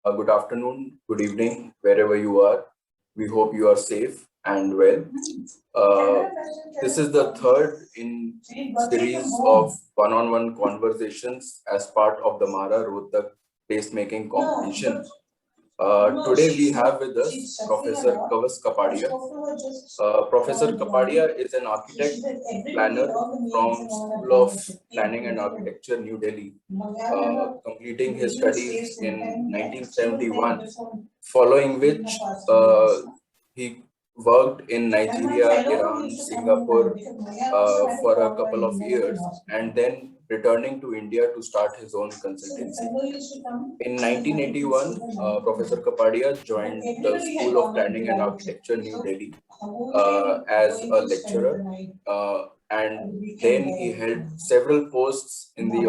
Good afternoon, good evening, wherever you are. We hope you are safe and well. Uh, this is the third in series of one-on-one conversations as part of the Mara Rohtak Tastemaking competition. Today we have with us Professor Kavas Kapadia. Professor Kapadia is an architect planner from School of Planning and Architecture, New Delhi, completing his studies in 1971, following which he worked in Nigeria, Iran, Singapore for a couple of years, and then returning to India to start his own consultancy. In 1981, Professor Kapadia joined the School of Planning and Architecture, New Delhi, as a lecturer, and then he held several posts in the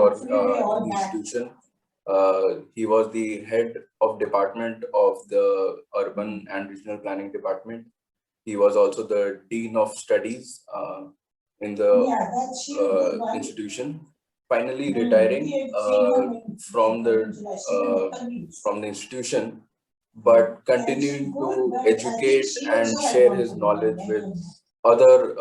institution. He was the head of department of the Urban and Regional Planning Department. He was also the Dean of Studies in the institution. Finally, retiring from the institution, but continuing to educate and share his knowledge with other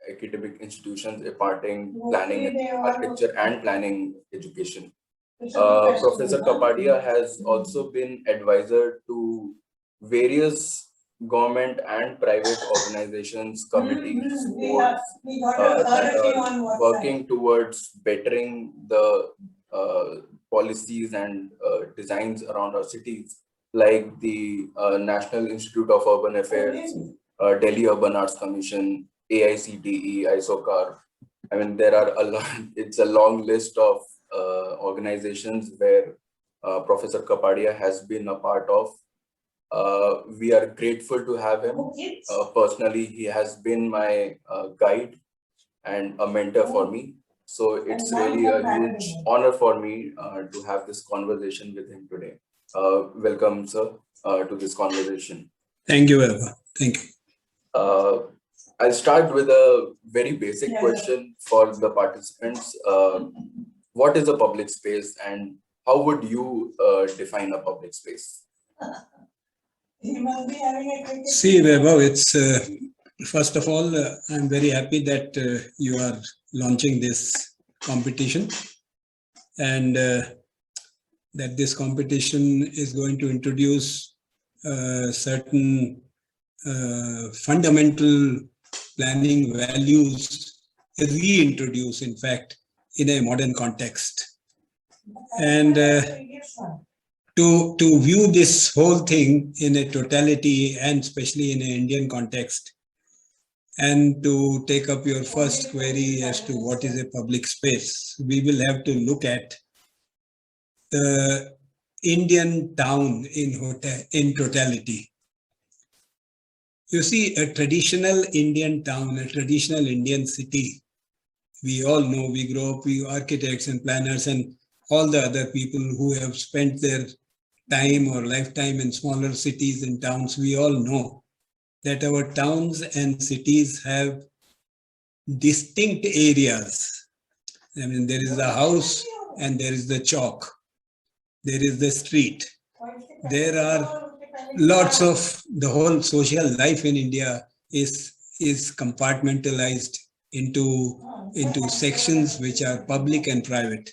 academic institutions imparting planning, architecture, and planning education. Professor Kapadia has also been advisor to various government and private organizations, committees, boards that are working towards bettering the policies and designs around our cities, like the National Institute of Urban Affairs, Delhi Urban Arts Commission, AICTE, ISOCAR. I mean, there are a lot, it's a long list of organizations where Professor Kapadia has been a part of. We are grateful to have him. Personally, he has been my guide and a mentor for me. So it's really a huge honor for me to have this conversation with him today. Welcome, sir, to this conversation. Thank you, Eva. Thank you. I'll start with a very basic question for the participants. What is a public space and how would you define a public space? See, Vaibhav, it's first of all, I'm very happy that you are launching this competition and that this competition is going to introduce certain fundamental planning values, reintroduce, in fact, in a modern context. And to view this whole thing in a totality and especially in an Indian context, and to take up your first query as to what is a public space, we will have to look at the Indian town in totality. You see, a traditional Indian town, a traditional Indian city, we all know, we grow up, we architects and planners and all the other people who have spent their time or lifetime in smaller cities and towns, we all know that our towns and cities have distinct areas. I mean, there is a house and there is the chalk. There is the street. There are lots of the whole social life in India is compartmentalized into sections which are public and private.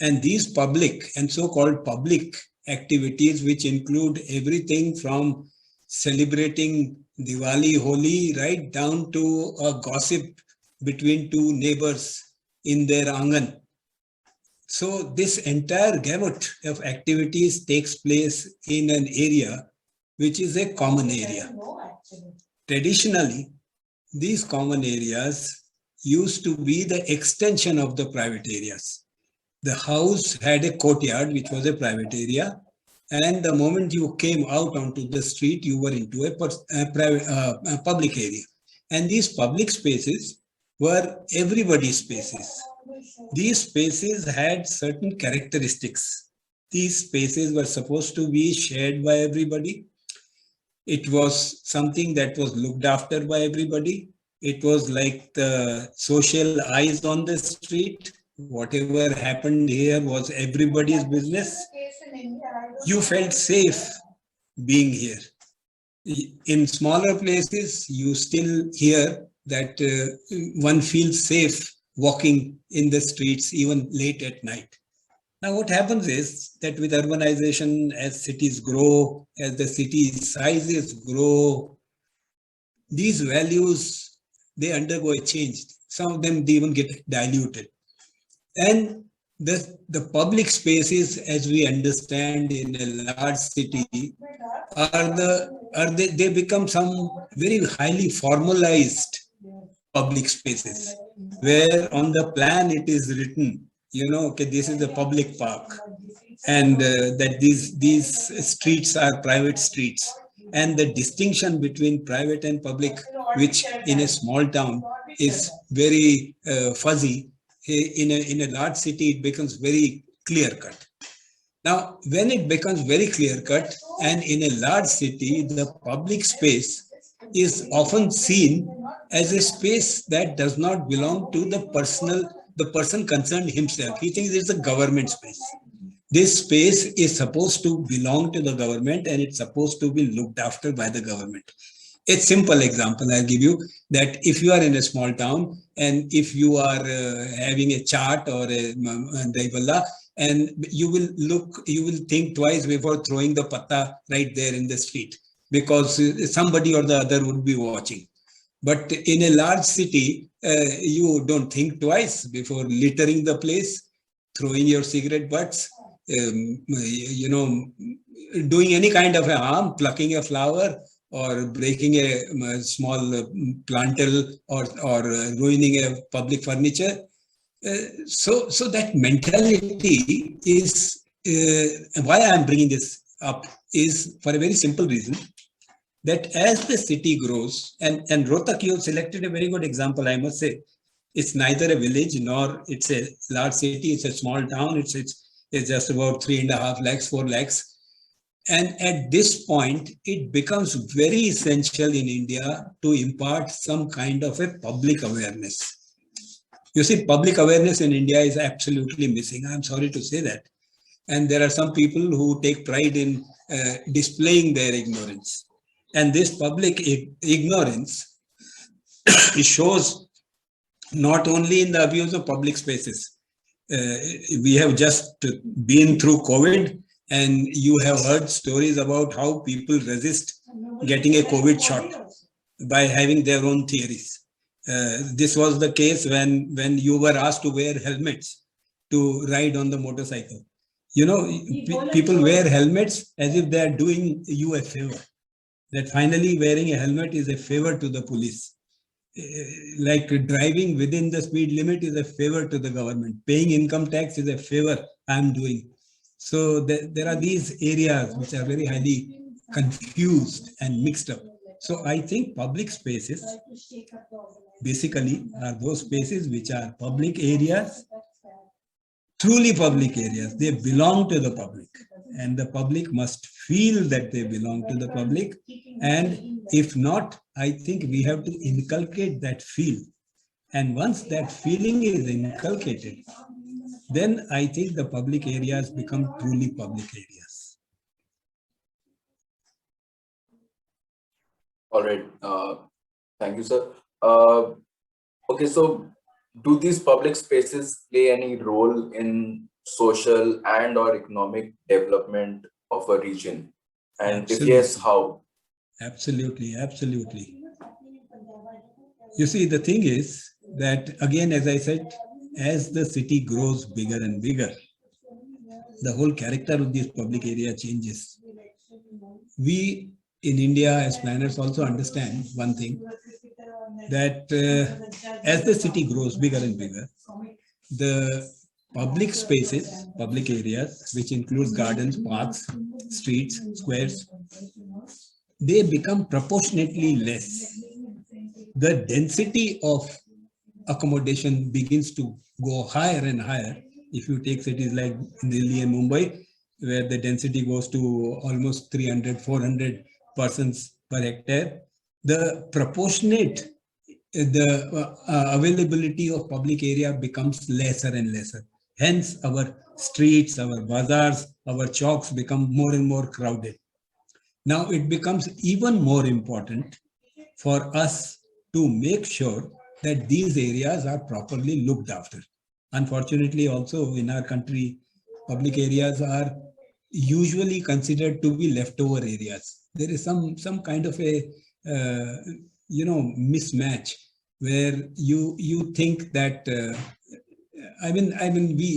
And these public and so-called public activities, which include everything from celebrating Diwali, Holi, right down to a gossip between two neighbors in their angan. So this entire gamut of activities takes place in an area which is a common area. Traditionally, these common areas used to be the extension of the private areas. The house had a courtyard, which was a private area. And the moment you came out onto the street, you were into a public area. And these public spaces were everybody's spaces. These spaces had certain characteristics. These spaces were supposed to be shared by everybody. It was something that was looked after by everybody. It was like the social eyes on the street, whatever happened here was everybody's business. You felt safe being here. In smaller places, you still hear that one feels safe walking in the streets even late at night. Now, what happens is that with urbanization, as cities grow, as the city sizes grow, these values, they undergo a change. Some of them, they even get diluted. And the public spaces, as we understand in a large city, they become some very highly formalized public spaces, where on the plan it is written, okay, this is a public park, and that these streets are private streets, and the distinction between private and public, which in a small town is very fuzzy, in a large city it becomes very clear cut. Now, when it becomes very clear cut, and in a large city, the public space is often seen as a space that does not belong to the person concerned himself. He thinks it's a government space. This space is supposed to belong to the government, and it's supposed to be looked after by the government. A simple example I'll give you, that if you are in a small town and if you are having a chaat or a daiballa, and you will think twice before throwing the patta right there in the street, because somebody or the other would be watching. But in a large city, you don't think twice before littering the place, throwing your cigarette butts, doing any kind of a harm, plucking a flower, or breaking a small plantel, or ruining a public furniture. So that mentality is, why I'm bringing this up is for a very simple reason, that as the city grows, and Rohtak, you selected a very good example, I must say. It's neither a village nor it's a large city. It's a small town. It's just about 3.5 lakhs, 4 lakhs. And at this point, it becomes very essential in India to impart some kind of a public awareness. You see, public awareness in India is absolutely missing. I'm sorry to say that. And there are some people who take pride in displaying their ignorance. And this public ignorance shows not only in the abuse of public spaces. We have just been through COVID, and you have heard stories about how people resist getting a COVID shot by having their own theories. This was the case when you were asked to wear helmets to ride on the motorcycle. People wear helmets as if they are doing you a favor. That finally wearing a helmet is a favor to the police. Like driving within the speed limit is a favor to the government. Paying income tax is a favor I'm doing. So there are these areas which are very highly confused and mixed up. So I think public spaces basically are those spaces which are public areas, truly public areas. They belong to the public, and the public must feel that they belong to the public. And if not, I think we have to inculcate that feel. And once that feeling is inculcated, then I think the public areas become truly public areas. All right. Thank you, sir. Okay, so do these public spaces play any role in social and or economic development of a region? And Absolutely. if yes, how? Absolutely, absolutely. You see, the thing is that, again, as I said, as the city grows bigger and bigger, the whole character of this public area changes. We in India as planners also understand one thing, that as the city grows bigger and bigger, the public spaces, public areas, which includes gardens, parks, streets, squares, they become proportionately less. The density of accommodation begins to go higher and higher. If you take cities like Delhi and Mumbai, where the density goes to almost 300, 400 persons per hectare, the proportionate the availability of public area becomes lesser and lesser. Hence, our streets, our bazaars, our chalks become more and more crowded. Now, it becomes even more important for us to make sure that these areas are properly looked after. Unfortunately, also in our country, public areas are usually considered to be leftover areas. There is some kind of a mismatch where you think that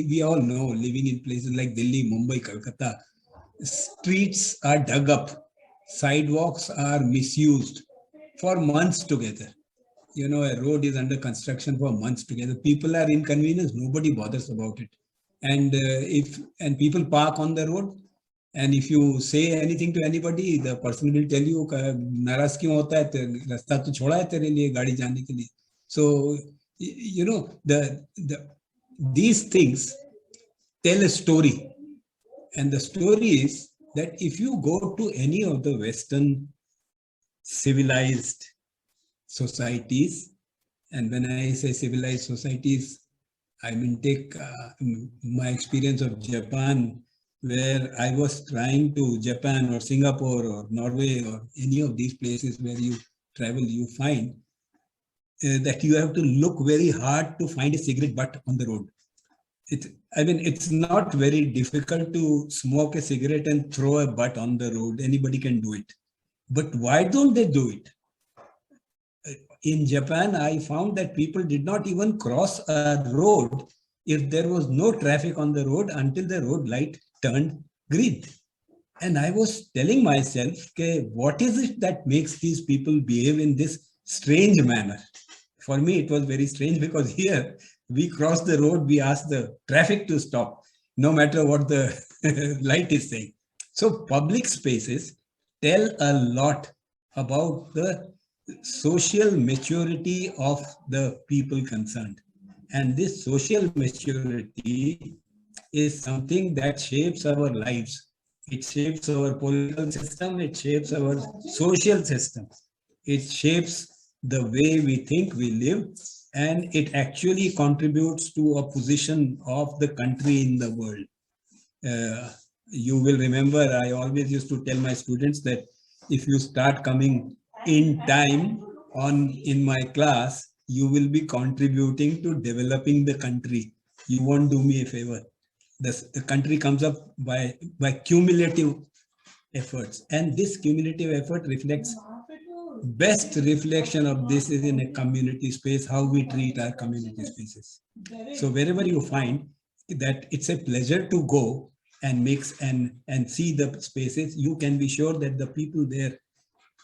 we all know, living in places like Delhi, Mumbai, Calcutta, streets are dug up, sidewalks are misused for months together. A road is under construction for months together. People are inconvenienced. Nobody bothers about it. And people park on the road. And if you say anything to anybody, the person will tell you, नाराज क्यों होता है? रास्ता तो छोड़ा है तेरे लिए गाड़ी जाने के लिए. So, these things tell a story. And the story is that if you go to any of the Western civilized societies, and when I say civilized societies, I mean take my experience of Japan, where I was trying to Japan or Singapore or Norway or any of these places where you travel, you find that you have to look very hard to find a cigarette butt on the road. It's not very difficult to smoke a cigarette and throw a butt on the road. Anybody can do it. But why don't they do it? In Japan, I found that people did not even cross a road if there was no traffic on the road until the road light turned green. And I was telling myself, okay, what is it that makes these people behave in this strange manner? For me, it was very strange because here we cross the road, we ask the traffic to stop, no matter what the light is saying. So public spaces tell a lot about the social maturity of the people concerned. And this social maturity is something that shapes our lives. It shapes our political system, it shapes our social system, it shapes the way we think, we live, and it actually contributes to a position of the country in the world. You will remember, I always used to tell my students that if you start coming in time in my class, you will be contributing to developing the country. You won't do me a favor. The country comes up by cumulative efforts, and this cumulative effort reflects, best reflection of this is in a community space, how we treat our community spaces. So wherever you find that it's a pleasure to go and mix and see the spaces, you can be sure that the people there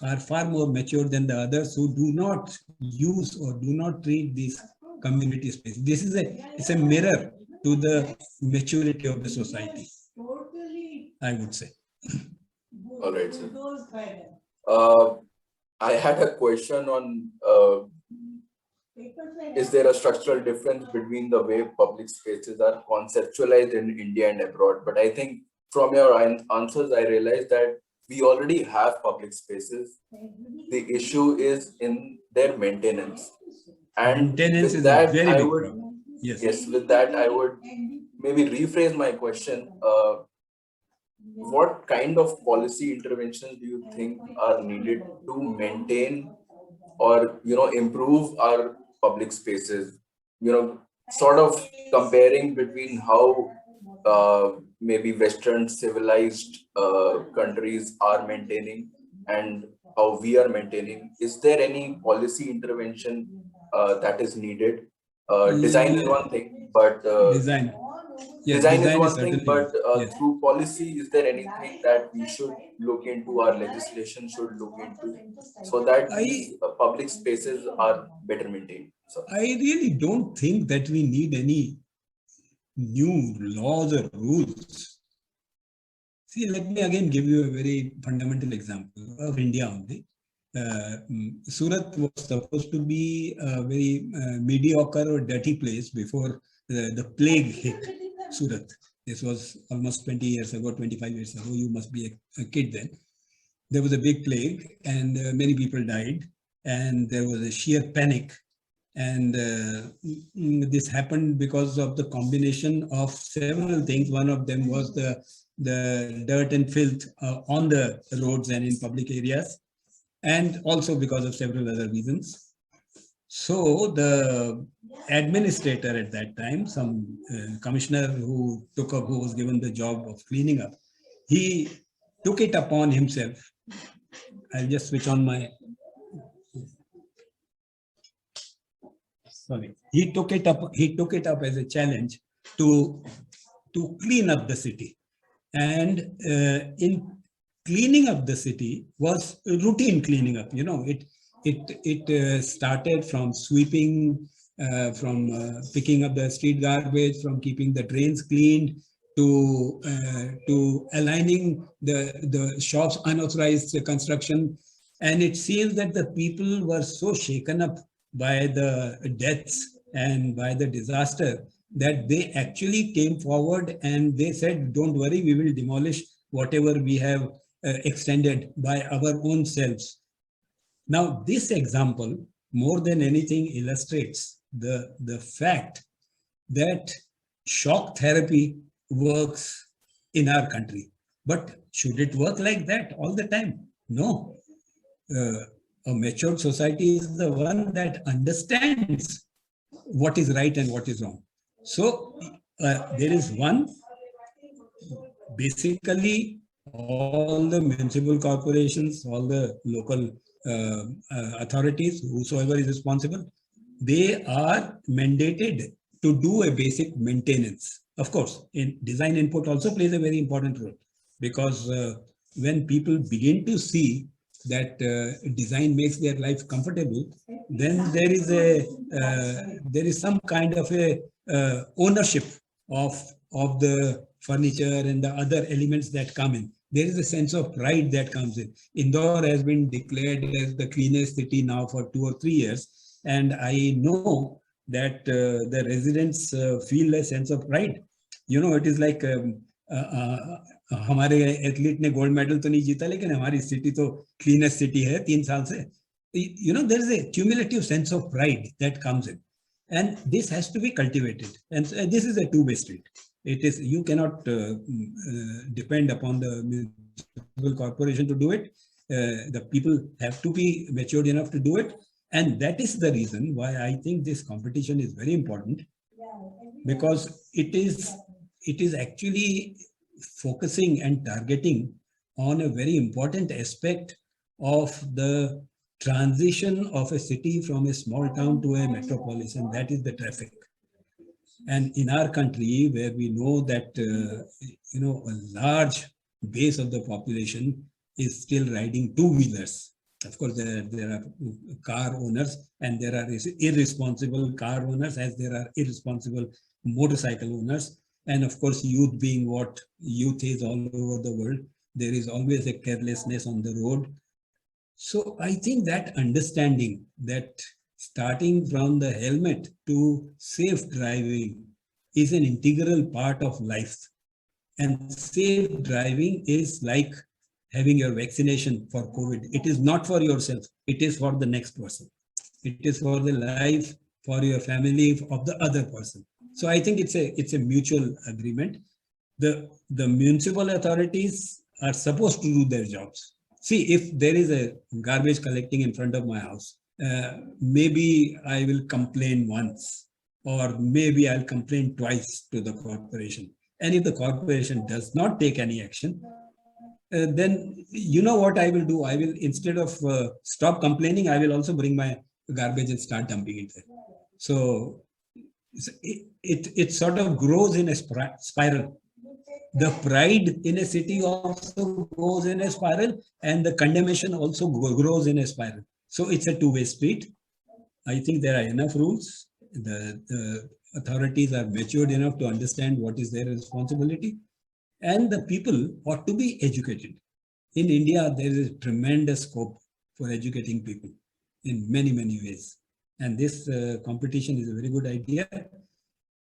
are far more mature than the others who do not use or do not treat these community spaces. This is it's a mirror to the maturity of the society, I would say. All right, sir. I had a question on, is there a structural difference between the way public spaces are conceptualized in India and abroad? But I think from your answers, I realized that we already have public spaces. The issue is in their maintenance. And maintenance with is that, a very big problem. Yes, with that, I would maybe rephrase my question. What kind of policy interventions do you think are needed to maintain or improve our public spaces? Sort of comparing between how maybe Western civilized countries are maintaining and how we are maintaining. Is there any policy intervention that is needed? Design is one thing, but design. Yes, design is one thing, but yes. through policy, is there anything that we should look into, our legislation should look into, so that these public spaces are better maintained? So I really don't think that we need any new laws or rules. See, let me again give you a very fundamental example of India only. Surat was supposed to be a very mediocre or dirty place before the plague hit Surat. This was almost 20 years ago, 25 years ago. You must be a kid then. There was a big plague and many people died. and there was a sheer panic. And this happened because of the combination of several things. One of them was the dirt and filth on the roads and in public areas, and also because of several other reasons. So the administrator at that time, some commissioner who was given the job of cleaning up, he took it upon himself. I'll just switch on my. Sorry. He took it up. He took it up as a challenge to clean up the city, and in cleaning up the city was routine cleaning up. You know, it started from sweeping, from picking up the street garbage, from keeping the drains cleaned, to aligning the shops, unauthorized construction. And it seems that the people were so shaken up by the deaths and by the disaster that they actually came forward and they said, don't worry, we will demolish whatever we have extended by our own selves. Now, this example, more than anything, illustrates the fact that shock therapy works in our country. But should it work like that all the time? No. A matured society is the one that understands what is right and what is wrong. So there is one, basically all the municipal corporations, all the local authorities, whosoever is responsible, they are mandated to do a basic maintenance. Of course, in design input also plays a very important role, because when people begin to see that design makes their life comfortable, then there is some kind of a ownership of the furniture and the other elements that come in. There is a sense of pride that comes in. Indore has been declared as the cleanest city now for 2 or 3 years, and I know that the residents feel a sense of pride. You know, it is like हमारे athlete ने gold medal तो नहीं जीता, लेकिन हमारी city तो cleanest city है 3 साल से. You know, there is a cumulative sense of pride that comes in, and this has to be cultivated. And this is a two-way street. It is, you cannot depend upon the municipal corporation to do it. The people have to be matured enough to do it, and that is the reason why I think this competition is very important, because it is actually focusing and targeting on a very important aspect of the transition of a city from a small town to a metropolis, and that is the traffic. And in our country, where we know that a large base of the population is still riding two-wheelers. Of course, there are car owners, and there are irresponsible car owners, as there are irresponsible motorcycle owners. And of course, youth being what youth is all over the world, there is always a carelessness on the road. So I think that understanding that starting from the helmet to safe driving is an integral part of life. And safe driving is like having your vaccination for COVID. It is not for yourself. It is for the next person. It is for the life, for your family, of the other person. So I think it's a mutual agreement. The municipal authorities are supposed to do their jobs. See, if there is a garbage collecting in front of my house, maybe I will complain once, or maybe I'll complain twice to the corporation. And if the corporation does not take any action, then you know what I will do? I will, instead of stop complaining, I will also bring my garbage and start dumping it there. So it sort of grows in a spiral. The pride in a city also goes in a spiral, and the condemnation also grows in a spiral. So it's a two-way street. I think there are enough rules. The authorities are matured enough to understand what is their responsibility, and the people ought to be educated. In India, there is tremendous scope for educating people in many, many ways. And this competition is a very good idea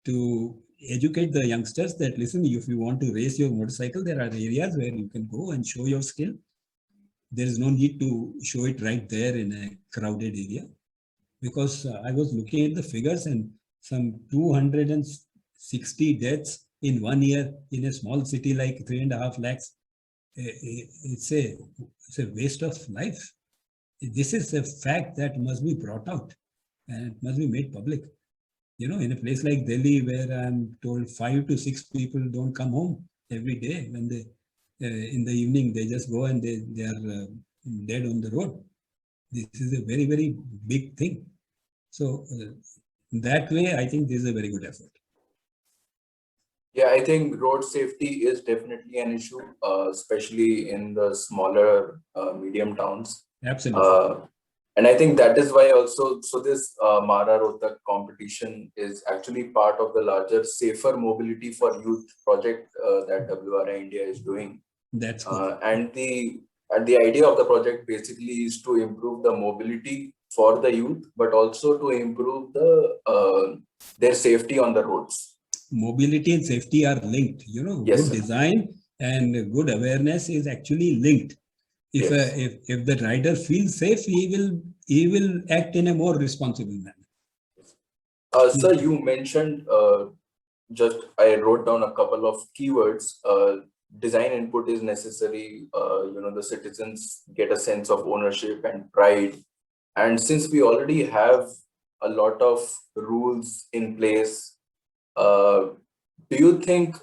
to educate the youngsters that, listen, if you want to race your motorcycle, there are areas where you can go and show your skill. there is no need to show it right there in a crowded area, because I was looking at the figures and some 260 deaths in 1 year in a small city like 3.5 lakhs. It's a waste of life. This is a fact that must be brought out and it must be made public. You know, in a place like Delhi, where I'm told 5 to 6 people don't come home every day, when they in the evening they just go and they are dead on the road. This is a very, very big thing. So that way, I think this is a very good effort. Yeah, I think road safety is definitely an issue, especially in the smaller, medium towns. Absolutely. And I think that is why also, so this Mara Rohtak competition is actually part of the larger Safer Mobility for Youth project that WRI India is doing. That's good. And the idea of the project basically is to improve the mobility for the youth, but also to improve their safety on the roads. Mobility and safety are linked. You know, Yes, good sir. design and good awareness is actually linked. If Yes. if the rider feels safe, he will act in a more responsible manner. Sir, you mentioned just I wrote down a couple of keywords. Design input is necessary. The citizens get a sense of ownership and pride. And since we already have a lot of rules in place, do you think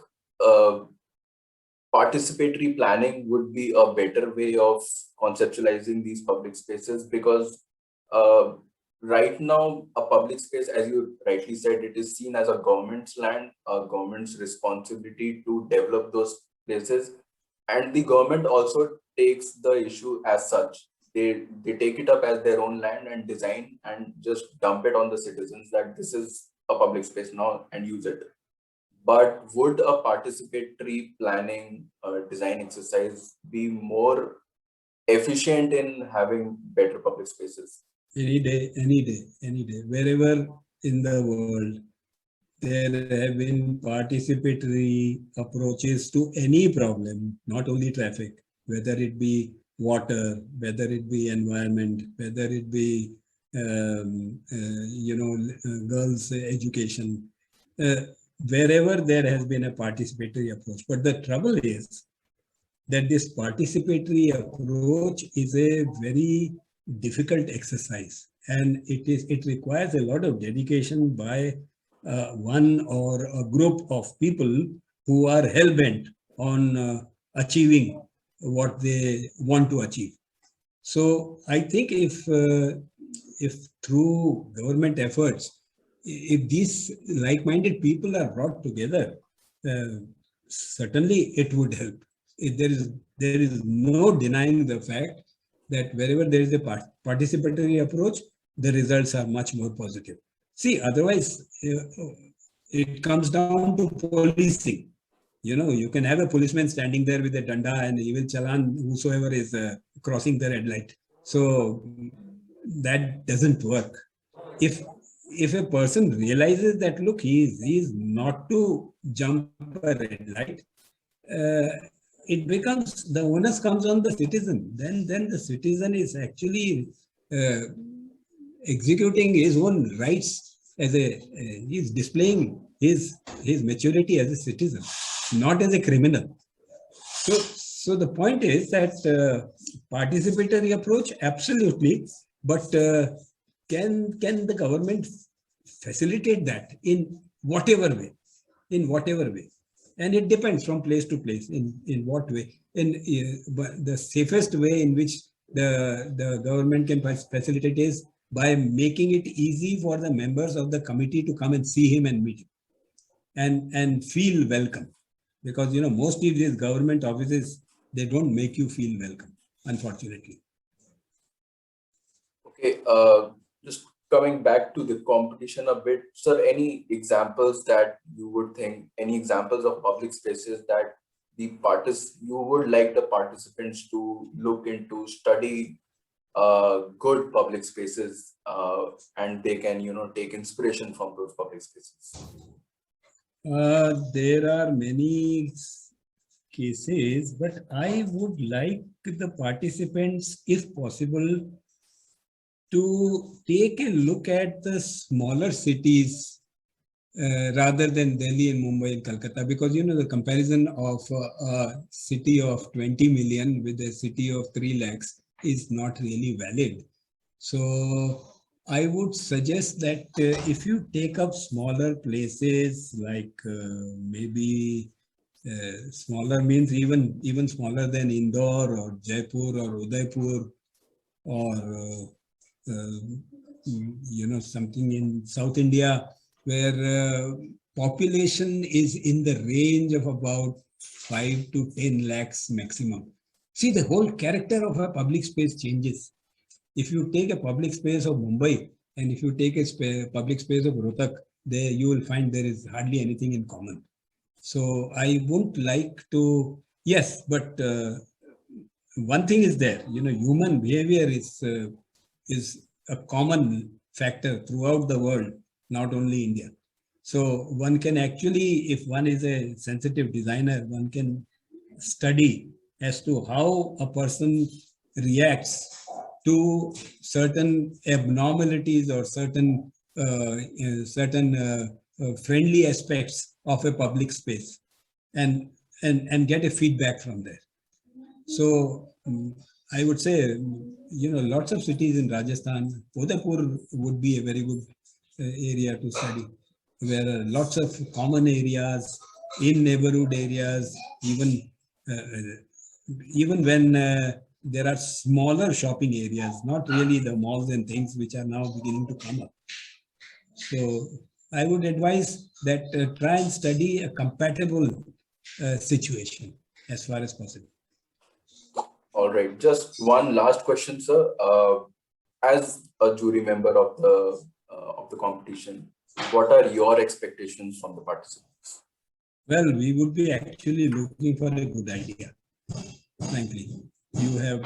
participatory planning would be a better way of conceptualizing these public spaces? Because right now, a public space, as you rightly said, it is seen as a government's land, a government's responsibility to develop those places. And the government also takes the issue as such. They take it up as their own land and design and just dump it on the citizens that this is a public space now and use it. But would a participatory planning design exercise be more efficient in having better public spaces? Any day, any day, any day. Wherever in the world there have been participatory approaches to any problem, not only traffic, whether it be water, whether it be environment, whether it be girls' education, wherever there has been a participatory approach. But the trouble is that this participatory approach is a very difficult exercise, and it requires a lot of dedication by one or a group of people who are hell-bent on achieving what they want to achieve. So I think if through government efforts, if these like-minded people are brought together, certainly it would help. There is no denying the fact that wherever there is a participatory approach, the results are much more positive. See, otherwise, it comes down to policing. You know, you can have a policeman standing there with a danda and he will challan whosoever is crossing the red light. So that doesn't work. If a person realizes that, look, he is not to jump a red light, it becomes, the onus comes on the citizen. Then the citizen is actually executing his own rights as he's displaying his maturity as a citizen, not as a criminal. So the point is that participatory approach, absolutely, but can the government facilitate that in whatever way? And it depends from place to place in what way. But the safest way in which the government can facilitate is by making it easy for the members of the committee to come and see him and meet him and feel welcome. Because, most of these government offices, they don't make you feel welcome, unfortunately. Okay, just coming back to the competition a bit, sir, any examples that you would think, any examples of public spaces that you would like the participants to look into, study good public spaces, and they can, take inspiration from those public spaces? There are many cases, but I would like the participants, if possible, to take a look at the smaller cities rather than Delhi and Mumbai and Calcutta, because the comparison of a city of 20 million with a city of 3 lakhs is not really valid. So I would suggest that if you take up smaller places like maybe smaller means even smaller than Indore or Jaipur or Udaipur or something in South India where population is in the range of about 5 to 10 lakhs maximum. See, the whole character of a public space changes. If you take a public space of Mumbai and if you take a public space of Rohtak, there you will find there is hardly anything in common. So I wouldn't like to, yes, but one thing is there, human behavior is a common factor throughout the world, not only India. So one can actually, if one is a sensitive designer, one can study as to how a person reacts to certain abnormalities or certain friendly aspects of a public space, and get a feedback from there. So I would say, lots of cities in Rajasthan, Udaipur would be a very good area to study, where lots of common areas in neighborhood areas, even when there are smaller shopping areas, not really the malls and things which are now beginning to come up. So I would advise that try and study a compatible situation as far as possible. All right, just one last question, sir. As a jury member of the competition, what are your expectations from the participants? Well, we would be actually looking for a good idea. Frankly, you have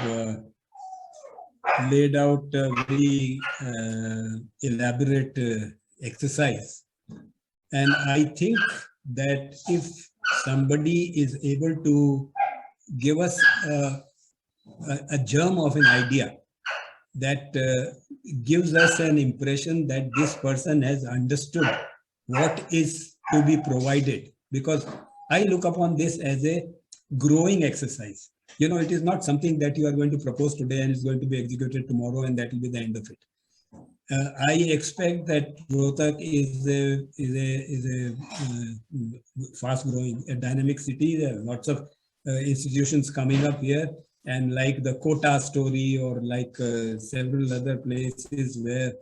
laid out a very elaborate exercise, and I think that if somebody is able to give us a germ of an idea that gives us an impression that this person has understood what is to be provided, because I look upon this as a growing exercise. It is not something that you are going to propose today and it's going to be executed tomorrow and that will be the end of it. I expect that Rohtak is a fast-growing, a dynamic city. There are lots of institutions coming up here, and like the Kota story, or like several other places where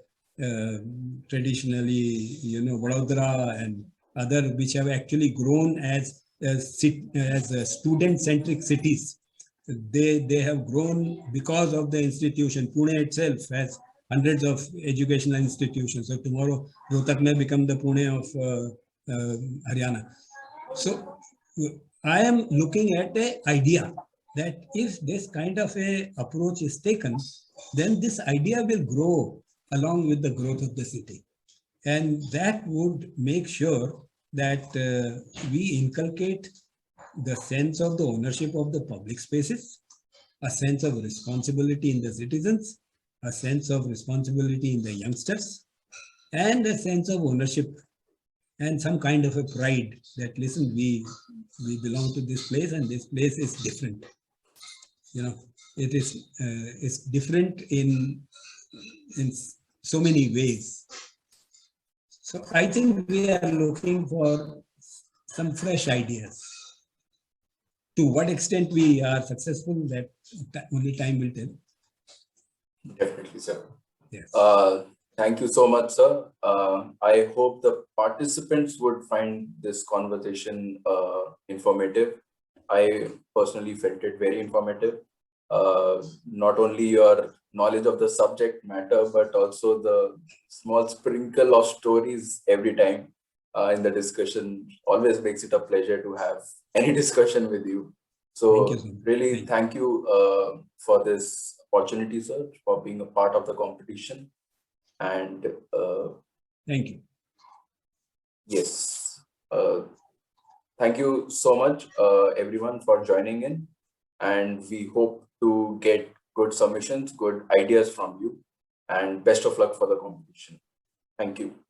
traditionally, Vadodara and other which have actually grown as student-centric cities. They have grown because of the institution. Pune itself has hundreds of educational institutions. So tomorrow, Rohtak may become the Pune of Haryana. So I am looking at the idea that if this kind of a approach is taken, then this idea will grow along with the growth of the city. And that would make sure that we inculcate the sense of the ownership of the public spaces, a sense of responsibility in the citizens, a sense of responsibility in the youngsters, and a sense of ownership and some kind of a pride that, listen, we belong to this place and this place is different. It is it's different in so many ways. So I think we are looking for some fresh ideas. To what extent we are successful, that only time will tell. Definitely, sir. Yes. Thank you so much, sir. I hope the participants would find this conversation informative. I personally felt it very informative. Not only your knowledge of the subject matter, but also the small sprinkle of stories every time in the discussion always makes it a pleasure to have any discussion with you. So Thank you, really, thank you for this opportunity, sir, for being a part of the competition. And thank you. Yes, Thank you so much, everyone, for joining in. And we hope to get good submissions, good ideas from you. And best of luck for the competition. Thank you.